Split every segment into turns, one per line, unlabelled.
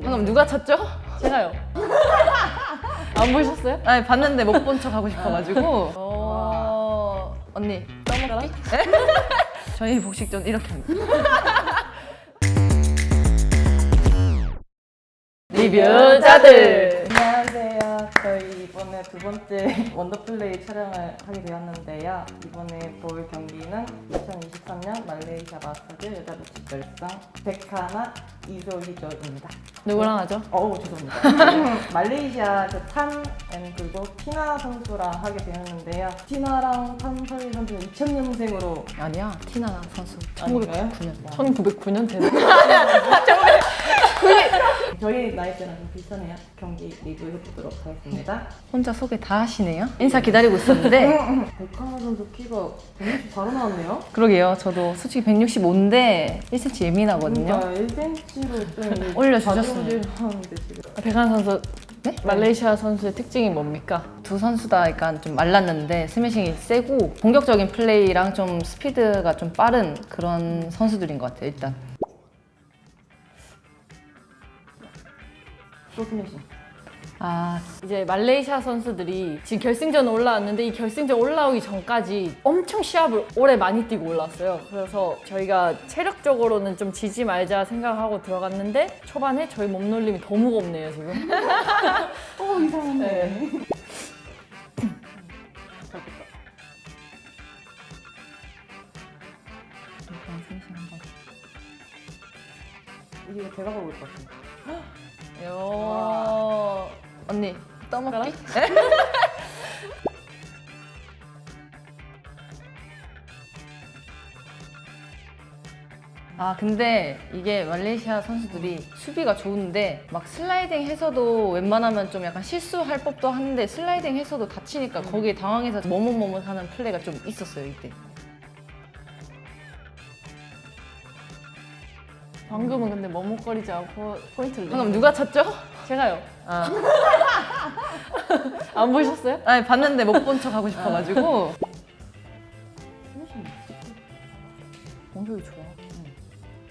방금 누가 쳤죠? 제가요. 안 보셨어요?
아니 봤는데 못 본 척 하고 싶어가지고. 언니 떠먹기? 저희 복식전 이렇게 합니다.
리뷰자들.
안녕하세요. 저희 이번에 두 번째 원더플레이 촬영을 하게 되었는데요. 이번에 볼 경기는 2023년 말레이시아 마스터즈 여자 복식 결승 백하나 이소희조입니다.
누구랑 하죠?
죄송합니다. 말레이시아 탄 그리고 티나 선수랑 하게 되었는데요. 티나랑 탄 서희 선수는 2000년생으로
아니야 티나 선수
아닌가요?
1909년 되는.
저희 나이대랑 좀 비슷하네요. 경기 리뷰해보도록 하겠습니다.
혼자 소개 다 하시네요. 인사 기다리고 있었는데.
백하나 선수 키가 160 바로 나왔네요.
그러게요. 저도 솔직히 165인데 1cm 예민하거든요.
1cm로 좀
올려주셨어요.
하는데 지금.
백한 선수.
네?
말레이시아 선수의 특징이 뭡니까?
두 선수 다 약간 좀 말랐는데 스매싱이 세고 공격적인 플레이랑 좀 스피드가 좀 빠른 그런 선수들인 것 같아요. 일단
또 스매싱.
이제 말레이시아 선수들이 지금 결승전 올라왔는데 이 결승전 올라오기 전까지 엄청 시합을 오래 많이 뛰고 올라왔어요. 그래서 저희가 체력적으로는 좀 지지 말자 생각하고 들어갔는데 초반에 저희 몸놀림이 더 무겁네요 지금.
이상하네.
네.
일단 스매싱 한번.
이게 제가 보고 있을 것 같아요.
요.
언니 떠먹기? 근데 이게 말레이시아 선수들이 수비가 좋은데 막 슬라이딩 해서도 웬만하면 좀 약간 실수할 법도 한데 슬라이딩 해서도 다치니까 거기에 당황해서 머뭇머뭇하는 플레이가 좀 있었어요 이때.
방금은 근데 머뭇거리지 않고 포인트를.
방금 누가 쳤죠?
제가요. 안 보셨어요?
아니 봤는데 못 본 척 하고 싶어가지고.
공격이 좋아.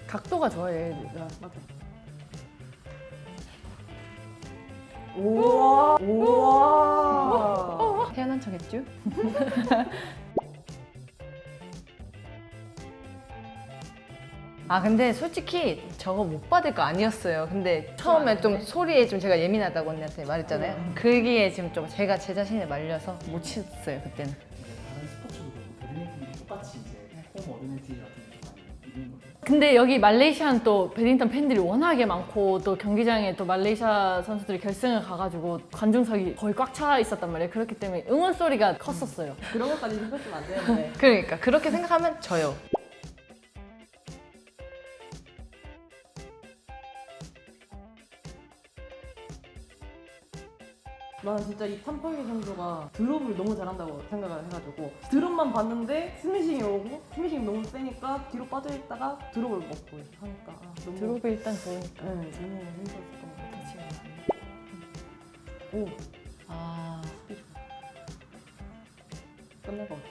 각도가 좋아요 얘가.
맞아. 우와.
태어난 척했죠? 근데 솔직히 저거 못 받을 거 아니었어요. 근데 처음에 좀 소리에 좀 제가 예민하다고 언니한테 말했잖아요. 그게 지금 좀 제가 제 자신을 말려서 못 쳤어요 그때는.
다른 스포츠도 그렇고 배드민턴도 똑같이 이제 홈 어드밴티지 같은 게 좀 많이 이기는 거죠.
근데 여기 말레이시아는 또 배드민턴 팬들이 워낙에 많고 또 경기장에 또 말레이시아 선수들이 결승을 가가지고 관중석이 거의 꽉 차 있었단 말이에요. 그렇기 때문에 응원 소리가 컸었어요.
그런 것까지 생각 좀안 되는데.
그러니까 그렇게 생각하면 져요.
나는 진짜 이 탐펄기 선수가 드롭을 너무 잘한다고 생각을 해가지고 드롭만 봤는데 스매싱이 오고 스매싱이 너무 세니까 뒤로 빠져있다가 드롭을 먹고 하니까 너무
드롭이 일단 좋으니까.
너무 힘들었을 것 같아. 오, 끝낼 것 같아.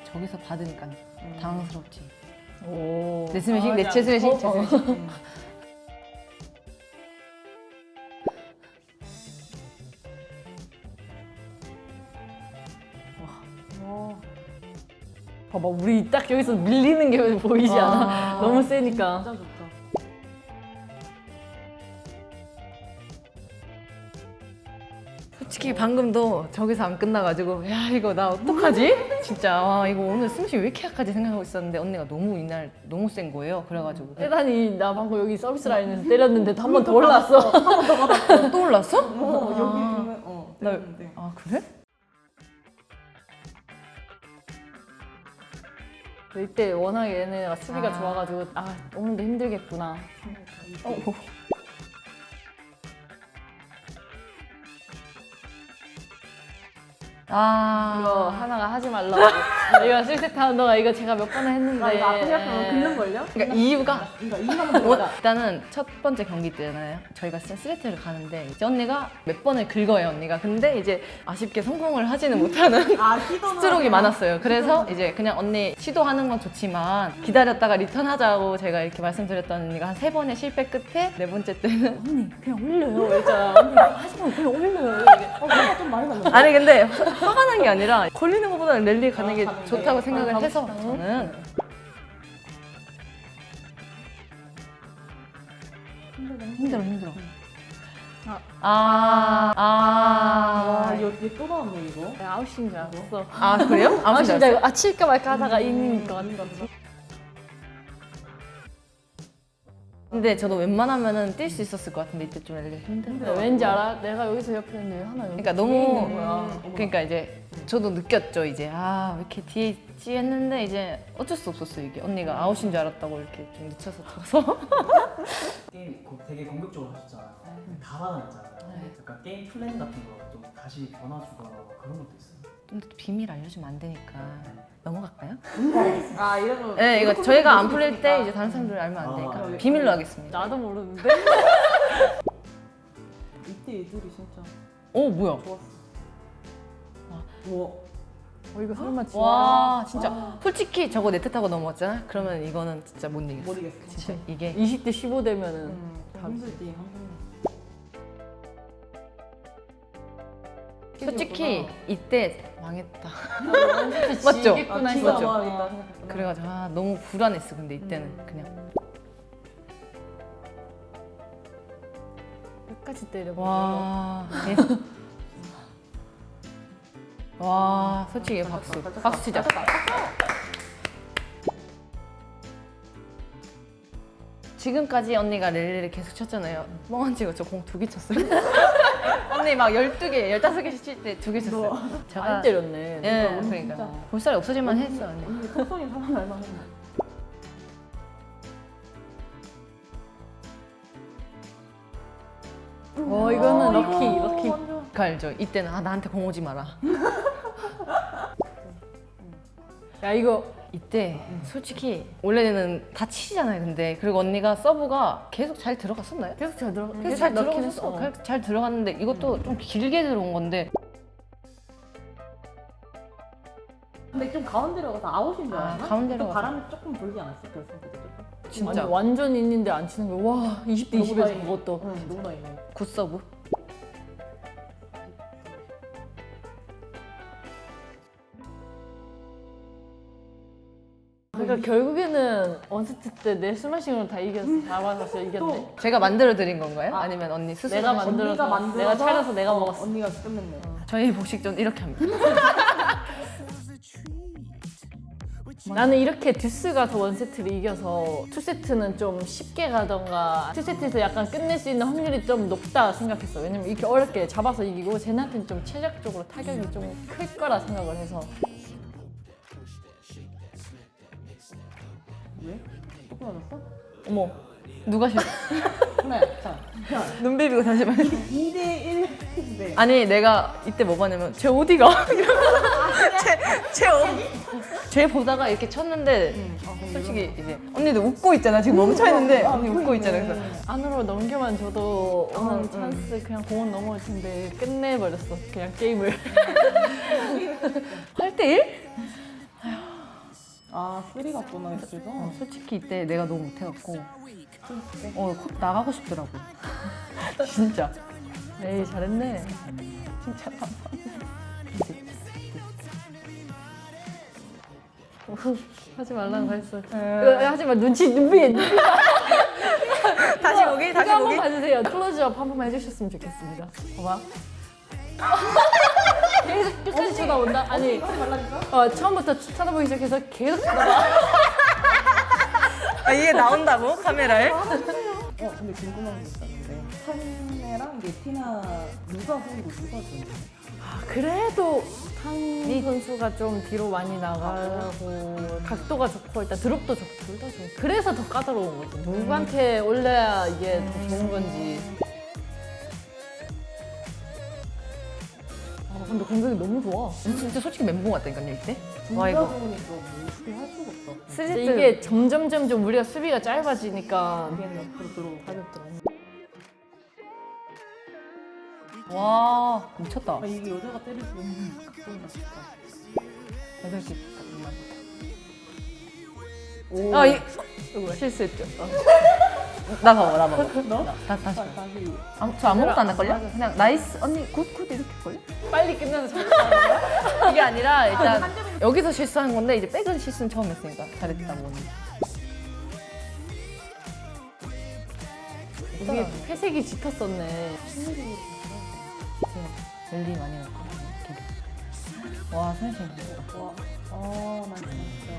저기서 받으니까 당황스럽지.
오.
내 스매싱, 내 스매싱, 제 스매싱.
봐봐 우리 딱 여기서 밀리는 게 보이지 않아? 너무 세니까.
진짜 좋다.
솔직히 방금도 저기서 안 끝나가지고 야 이거 나 어떡하지? 진짜 와 이거 오늘 승시 왜 이렇게 약하지 생각하고 있었는데 언니가 너무 이날 너무 센 거예요. 그래가지고
세단이 나 방금 여기 서비스 라인에서 때렸는데 한 번 더 올랐어.
또 올랐어?
여기 보면
나-
됐는데.
아 그래?
이때 워낙에 얘네가 수비가
아.
좋아가지고 아 오늘도 힘들겠구나.
아
이거 하나가 하지 말라고. 이거 3세트 하는 동안 이거 제가 몇 번을 했는데.
나 이거 앞에 생각하면 긁는걸요?
그러니까 이유가
그러니까 이거만 들어가.
일단은 첫 번째 경기 때잖아요. 저희가 진짜 3세트를 가는데 이제 언니가 몇 번을 긁어요 언니가. 근데 이제 아쉽게 성공을 하지는 못하는
아, 시도는
스트로크가 많았어요. 그래서 이제 그냥 언니 시도하는 건 좋지만 기다렸다가 리턴하자고 제가 이렇게 말씀드렸던 언니가 한 3번의 실패 끝에 네 번째 때는
언니 그냥 올려요. 있잖아. 언니 하지마 그냥 올려요. 이게.
화가 좀 많이 났는데.
아니 근데 화가 난 게 아니라 걸리는 것보다는 랠리 가는 게
가는 게.
좋다고 생각을
가고
해서
싶다.
저는 힘들어.
아, 얘또 나왔네, 이거.
내가 아웃인 줄 알았어.
아 그래요?
아웃인 줄 알고 아 칠까 말까 하다가 인인 것 같았어.
근데 저도 웬만하면은 뛸 수 있었을 것 같은데 이때 좀 랠리 힘든데.
왠지 알아? 내가 여기서 옆에 있는데 왜 하나 여기
그러니까
뒤에
너무
있는 거야.
그러니까 이제 저도 느꼈죠 이제 아 왜 이렇게 뒤에 있지 했는데 이제 어쩔 수 없었어 이게 언니가 아웃인 줄 알았다고 이렇게 좀 늦춰서 들어서
게임 되게 공격적으로 하셨잖아요. 다 받아냈잖아요. 약간 게임 플랜 같은 거 좀 다시 변화주거나 그런 것도 있어요.
근데 또 비밀 알려주면 안 되니까 넘어갈까요?
아, 이러면.
네 이거 저희가 안 풀릴 때 이제 다른 사람들 알면 안
아,
되니까
네.
비밀로 하겠습니다.
나도 모르는데.
이때 애들이 진짜
오 뭐야?
좋았어.
이거 설마 진짜.
와 진짜 솔직히 저거 네트 타고 넘어왔잖아? 그러면 이거는 진짜 못 이겼어.
못 이겼어.
진짜 이게
20대 15 되면은
힘들지, 한국은.
솔직히 이때 망했다.
맞죠?
맞죠?
지겠구나
기가
했었죠.
막히다 생각했구나.
그래가지고 아, 너무 불안했어 근데 이때는 그냥
끝까지 때려.
와. 와, 솔직히 박수. 박수 치자. 지금까지 언니가 랠리를 계속 쳤잖아요. 뻥안 치고 저 공 2개 쳤어요. 언니 막 12개, 15개씩 칠 때 2개 쳤어요.
많이 때렸네.
예, 그러니까. 볼살이 없어질만 했어, 언니.
언니 톡송이 사람 알만 했네.
이거는 럭키.
그 알죠? 이때는 아, 나한테 공 오지 마라.
야 이거
이때 솔직히 원래는 다 치잖아요 근데 그리고 언니가 서브가 계속 잘 들어갔었나요?
계속 잘 들어.
계속 잘
넣긴
들어갔어.
했어.
잘 들어갔는데 이것도 좀 길게 들어온 건데
근데 좀 가운데로 가서 아웃인 줄
아,
알았나?
가운데로
또
가서.
바람이 조금 불지 않았어? 결승 때 조금?
진짜
아니, 완전 있는데 안 치는 거야. 와 20대 20에서 그것도.
응, 너무 많이 나.
굿 서브.
그러니까 결국에는 원세트 때 내 스마싱으로 다 이겼어. 다 맞았어 이겼네.
또
제가 만들어 드린 건가요? 아니면 언니 스스로
내가
하신-
만들어서,
언니가 만들어서
내가 차려서 내가 먹었어.
언니가 끝냈네.
저희 복식전 이렇게 합니다.
나는 이렇게 듀스 가서 원세트를 이겨서 투세트는 좀 쉽게 가던가 투세트에서 약간 끝낼 수 있는 확률이 좀 높다 생각했어. 왜냐면 이렇게 어렵게 잡아서 이기고 쟤네한테는 좀 체력적으로 타격이 좀 클 거라 생각을 해서.
왜? 조금 맞았어?
어머 누가 실수?
하나, 자.
눈 비비고 다시 말.
2대 1인데.
아니 내가 이때 뭐 봤냐면 쟤 어디가? 쟤 보다가 이렇게 쳤는데 솔직히 이제 언니도 웃고 있잖아 지금 멈춰 있는데 언니 웃고 있잖아 그래서
안으로 넘겨만 줘도 오는 찬스 그냥 공은 넘어올 텐데 끝내버렸어. 그냥 게임을.
8대1?
아, 3 같구나, 그래서.
솔직히 이때 내가 너무 못해갖고 컷 나가고 싶더라고. 진짜.
에이 잘했네.
진짜 감사합니다.
하지 말라고 했어. 이거 하지 마. 눈빛.
다시 보기?
이거 한번 봐주세요. 클로즈업 한 번만 해주셨으면 좋겠습니다. 봐봐. 계속 끝까지 쳐다본다? 아니 처음부터 쳐다보기 시작해서 계속 쳐다봐.
아, 이게 나온다고? 카메라에?
근데 궁금한 게 있었는데 탄이랑 예티나 누가 보이고 누가 보이고?
그래도 탄 선수가 좀 뒤로 많이 나가고 각도가 좋고 일단 드롭도 좋고 둘 다 좋고 그래서 더 까다로운 거죠. 누구한테 올려야 이게 더 좋은 건지. 근데 공격이 너무 좋아.
진짜 솔직히 멘붕 왔다니까요, 이때? 와,
둘다
이거.
보니까 뭐 어떻게 할 수가 없다.
스리트.
이게 점점 우리가 수비가 짧아지니까
얘는 옆으로 들어오고
가볍더라고.
와, 미쳤다.
이게 여자가 때릴 수 있는 각도인가 싶다.
8시
오.
아, 실수했죠. 나 봐봐.
너?
다시.
다시.
저 아무것도 안 할걸요? 그냥 나이스, 언니, 굿 이렇게 할걸요?
빨리 끝내서 잘했다는 거야?
이게 아니라 일단 여기서 실수한 건데 이제 백은 실수는 처음 했으니까 잘했다 보니.
이게 회색이 짙었었네.
랠리 많이 넣었거든요. 와, 선생님.
나 진짜.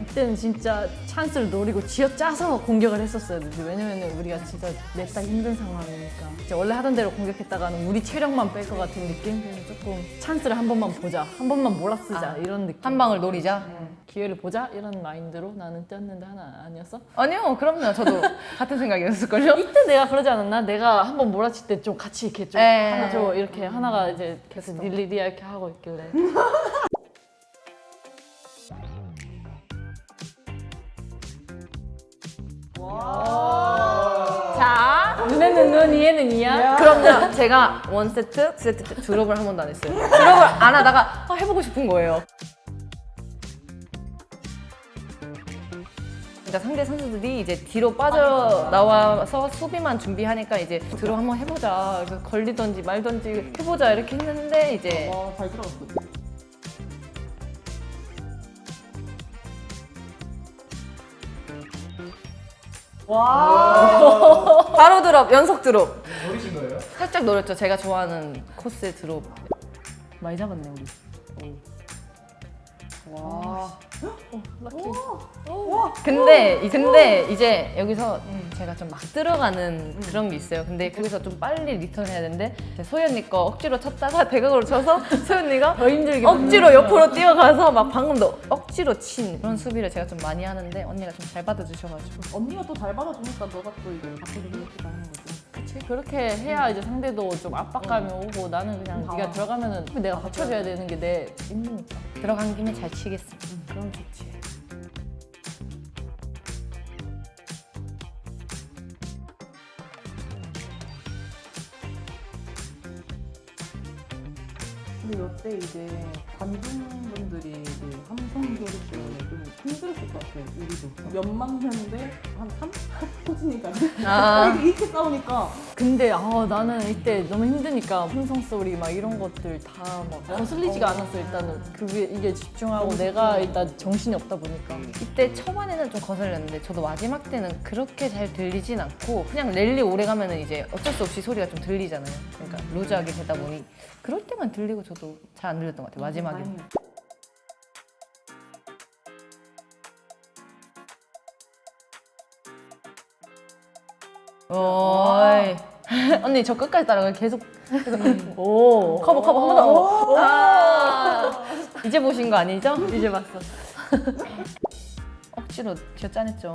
그때는 진짜 찬스를 노리고 쥐어짜서 공격을 했었어야 돼. 왜냐면 우리가 진짜 냈다 힘든 상황이니까. 진짜 원래 하던 대로 공격했다가는 우리 체력만 뺄 것 같은 느낌? 그래서 조금 찬스를 한 번만 보자. 한 번만 몰아쓰자. 이런 느낌.
한 방을 노리자?
기회를 보자? 이런 마인드로 나는 뛰었는데 하나 아니었어?
아니요, 그럼요. 저도 같은 생각이었을걸요?
이때 내가 그러지 않았나? 내가 한 번 몰아칠 때 좀 같이 이렇게 좀
에.
하나 줘 이렇게 하나가 이제 계속 릴리리아 이렇게 하고 있길래 자 눈에는 눈 이에는 이야.
그럼요. 제가 1세트, 2세트 때 드롭을 한 번도 안 했어요. 드롭을 안 하다가 해보고 싶은 거예요. 그러니까 상대 선수들이 이제 뒤로 빠져 나와서 수비만 준비하니까 이제 드롭 한번 해보자. 그래서 걸리던지 말던지 해보자 이렇게 했는데 이제
잘 들어갔어.
바로 드롭, 연속 드롭.
노리신 거예요?
살짝 노렸죠. 제가 좋아하는 코스의 드롭. 많이 잡았네 우리. 근데 이제 여기서 제가 좀 막 들어가는 그런 게 있어요. 근데 거기서 좀 빨리 리턴 해야 되는데 소연이 거 억지로 쳤다가 대각으로 쳐서 소연이가
더 힘들게
억지로 옆으로 뛰어가서 막 방금도 억지로 친 그런 수비를 제가 좀 많이 하는데 언니가 좀 잘 받아주셔가지고
언니가 또 잘 받아주니까 너가 또 이걸 바꿔주고 싶다 하는 거지.
그치 그렇게 해야 이제 상대도 좀 압박감이 오고 나는 그냥 네가 들어가면은 내가 받쳐줘야 되는 게 내 임무니까.
들어간 김에 잘 치겠습니다.
그럼 좋지.
근데 이때 이제 관중분들이 이제 함성교류 때문에 좀 힘들었을 것 같아요. 우리도 몇만 명인데 한 3? 코치님까지 이렇게 싸우니까
근데 나는 이때 너무 힘드니까 함성 소리 막 이런 것들 다 막 거슬리지가 않았어. 일단은 그게 이게 집중하고 내가 일단 정신이 없다 보니까.
이때 초반에는 좀 거슬렸는데 저도 마지막 때는 그렇게 잘 들리진 않고 그냥 랠리 오래 가면은 이제 어쩔 수 없이 소리가 좀 들리잖아요. 그러니까 루즈하게 되다 보니 그럴 때만 들리고 저도 잘 안 들렸던 것 같아요. 마지막에.
다행이야.
어이. 언니 저 끝까지 따라가 계속
오.
커버 한 번 더. 이제 보신 거 아니죠?
이제 봤어.
억지로 쥐어짜냈죠.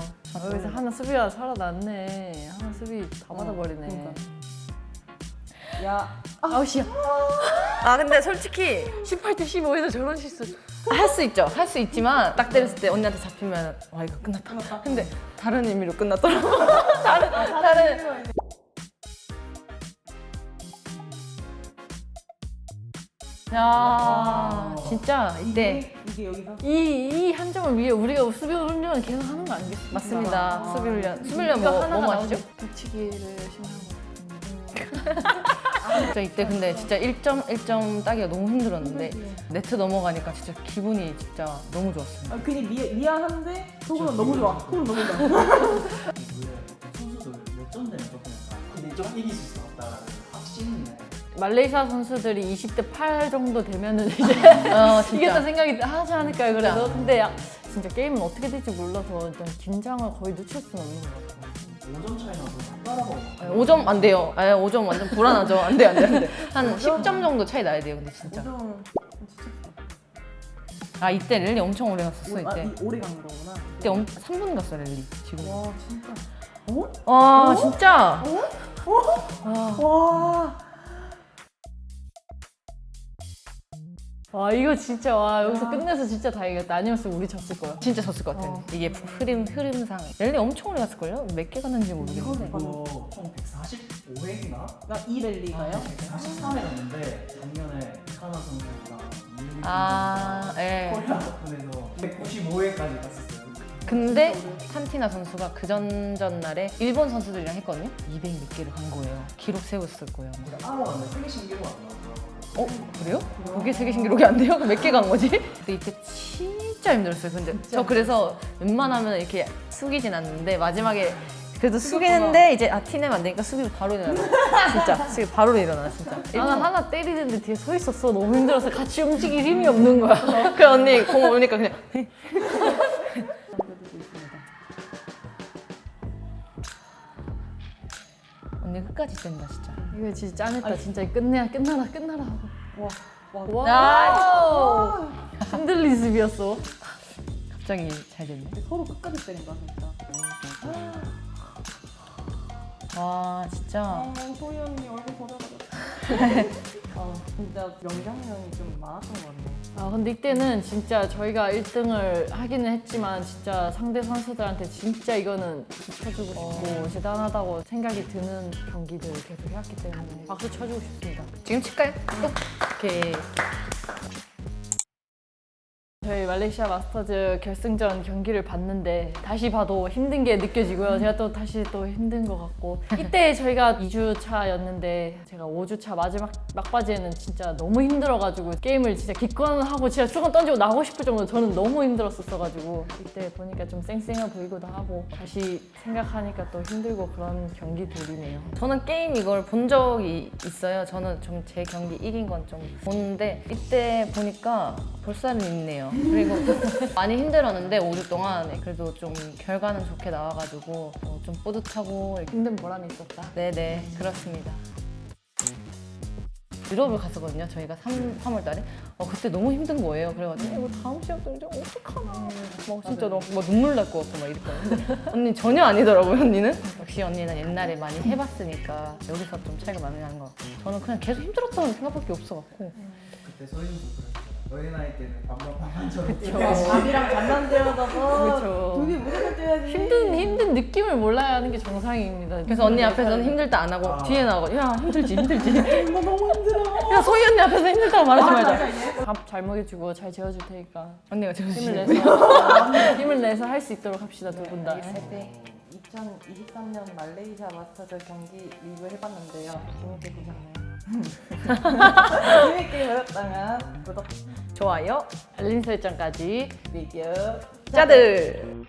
여기서 하나 수비가 살아났네. 하나 수비 다 받아버리네.
그러니까. 야,
아웃이야.
아 근데 솔직히
18대 15에서 저런 실수.
할 수 있죠. 할 수 있지만 딱 때렸을 때 언니한테 잡히면 와 이거 끝났다. 근데 다른 의미로 끝났더라고. 다른. 야 진짜 이때
이게 여기서
이 한 점을 위해 우리가 수비 훈련을 계속 하는 거 아니겠습니까?
맞습니다. 수비 훈련. 수비 훈련
이거
뭐
하나가
하시죠?
나오죠? 붙이기를 열심히 하고.
진짜 이때 근데 진짜 1점 따기가 너무 힘들었는데 네트 넘어가니까 진짜 기분이 진짜 너무 좋았어요.
괜히 미안한데 속으로 너무 좋아. 속으로 너무 좋아.
선수들 몇 점 되면 조금 약간 근데 좀 이길 수 있을 것 같다라는 확신이
말레이시아 선수들이 20대 8 정도 되면은 이제
진짜.
이겼다 생각이 하지 않을까요? 그래도 근데 진짜 게임은 어떻게 될지 몰라서 일단 긴장을 거의 늦출 수는 없는 것 같아요.
5점 차이 나서 따라가고
5점 안 돼요. 5점 완전 불안하죠. 안 돼, 안 돼, 안 돼. 한 10점 정도 차이 나야 돼요, 근데 진짜.
5점
이때 랠리 엄청 오래 갔었어, 이때.
오래 간 거구나.
이때 3분 갔어, 랠리. 지금.
와 진짜.
와, 진짜.
와.
와 이거 진짜 와 여기서 끝내서 진짜 다행이겠다. 아니었으면 우리 졌을 거야.
진짜 졌을 것 같아. 이게 흐름상. 랠리 엄청 오래 갔을걸요? 몇 개 갔는지 모르겠는데.
이거 총 145회인가?
이 랠리가요?
143회 갔는데 작년에 카나 선수랑
예.
코리안 오픈에서 195회까지 갔었어요.
근데 산티나 선수가 그 전날에 일본 선수들이랑 했거든요? 200 몇 개를 간 거예요. 기록 세웠을 거예요.
따로 갔는데 세계 신기록 안 나왔더라고요.
그래요? 그게 세계 신기록이 안 돼요? 몇 개 간 거지? 근데 이때 진짜 힘들었어요. 근데 저 그래서 웬만하면 이렇게 숙이진 않는데 마지막에 그래도 숙이는데 이제 티내면 안 되니까 숙이고 바로 일어나. 진짜 숙이고 바로 일어나 진짜.
나는 하나 때리는데 뒤에 서 있었어. 너무 힘들어서 같이 움직일 힘이 없는 거야.
그 언니 공 오니까 그냥 언니 끝까지 뗀다 진짜.
이거 진짜 짠했다. 진짜 끝나라 하고.
와.
와우. 흔들리습이었어.
갑자기 잘 됐네.
서로 끝까지 때린다 진짜.
와 진짜.
소희 언니 얼굴 보자마자. 진짜 명장면이 좀 많았던 것 같네.
근데 이때는 진짜 저희가 1등을 하기는 했지만 진짜 상대 선수들한테 진짜 이거는 박수 쳐주고 싶고 대단하다고 생각이 드는 경기들 계속 해왔기 때문에 박수 쳐주고 싶습니다.
지금 칠까요? 오케이.
저희 말레이시아 마스터즈 결승전 경기를 봤는데 다시 봐도 힘든 게 느껴지고요. 제가 또 다시 또 힘든 것 같고 이때 저희가 2주 차였는데 제가 5주 차 마지막 막바지에는 진짜 너무 힘들어가지고 게임을 진짜 기권하고 진짜 수건 던지고 나가고 싶을 정도로 저는 너무 힘들었었어가지고 이때 보니까 좀 쌩쌩해 보이기도 하고 다시 생각하니까 또 힘들고 그런 경기들이네요.
저는 게임 이걸 본 적이 있어요. 저는 좀 제 경기 이긴 건 좀 보는데 이때 보니까 볼살은 있네요. 그리고 많이 힘들었는데 5주 동안 그래도 좀 결과는 좋게 나와가지고 좀 뿌듯하고
힘든 보람이 있었다.
네네 그렇습니다. 유럽을 갔었거든요. 저희가 3월 달에 그때 너무 힘든 거예요. 그래가지고 이거 다음 시합도 이제 어떡하나 막 진짜 막 눈물 날 것 같고 막 이랬거든요. 근데 언니 전혀 아니더라고요. 언니는 역시 언니는 옛날에 많이 해봤으니까 여기서 좀 차이가 많이 나는 것 같아요. 저는 그냥 계속 힘들었다는 생각밖에 없어갖고
그때 소희도 그랬어요. 너희 나이 때는 반반반처럼
밥이랑 장난질하다가
그렇죠.
둘이 무조건 뛰어야지.
힘든 느낌을 몰라야 하는 게 정상입니다.
그래서 언니 앞에서는 힘들다 안 하고 뒤에 나가고 야 힘들지
나 너무 힘들어.
야 소희 언니 앞에서 힘들다고 말하지 말자.
밥 잘 먹여주고 잘 재워줄 테니까
언니가 지금
힘을 내서 할 수 있도록 합시다 두 분 다.
2023년 말레이시아 마스터즈 경기 리뷰 해봤는데요. 재밌게 보셨나요? 재밌게 보셨다면 구독,
좋아요
알림 설정까지
리뷰
짜들.